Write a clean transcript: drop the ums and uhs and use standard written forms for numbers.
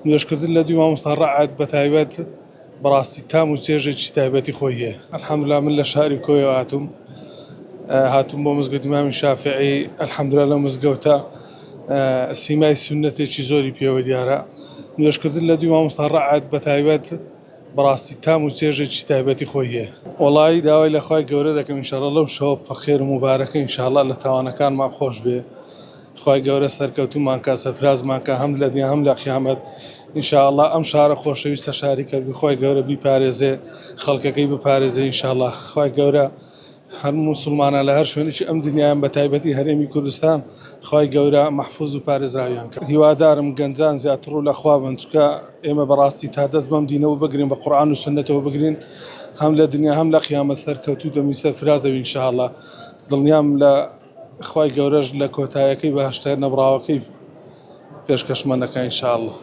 نوێژکردن لە دوی مامۆستا ڕەعات بەتایبەت بەڕاستی تام و چێژێکی تایبەتی خۆی هەیە. الحەمدوللا من لە شاری کۆیەوە هاتووم بۆ مزگەوت ئیمامی شافعی. الحەمدوللا لەو مزگەوتە سیمای سونەتێکی زۆری پێوە دیارە. نوێژکردن لە دوی مامۆستا ڕەعات بەتایبەت بەڕاستی تام و چێژێکی تایبەتی خۆی هەیە. وەڵی داوای لە خوای گەورە دەکەم ئینشاڵڵا لەو شەوە پڕخێر و موبارەکە ئینشاڵڵا لە تاوانەکانمان خۆش بێ. خوای گەورە سەرکەوتومان کە سەفرازمان کە هەم لە دنیا هەم لە قیامەت. ئینشاءڵڵا ئەم شارە خۆشەویستە شاری کەرگووی خوای گەورە بیپارێزێ، خەڵکەکەی بپارێزێ ئینشاءڵڵا. خوای گەورە هەر موسڵمانە لە هەر شوێنێکی ئەم دنیایان بەتایبەتی هەرێمی کوردستان خوای گەورە مەحفوظ و پارێزراویان کە. هیوادارم گەنجان زیاتر و لەخوا بن، چونکە ئێمە بەڕاستی تا دەست بەم دینەوە بگرین، بە قورئان و سونەتەوە بگرین، هەم لە دنیا هەم لە قیامەت سەرکەوتوو دەمی سەرفرازەوی ئینشاءڵڵا. دڵنیام لە خوای گەورەش لە کۆتاییەکەی بەهەشتە نەبڕاوەکەی پێشکەشمان دەکا ئینشاءڵڵا.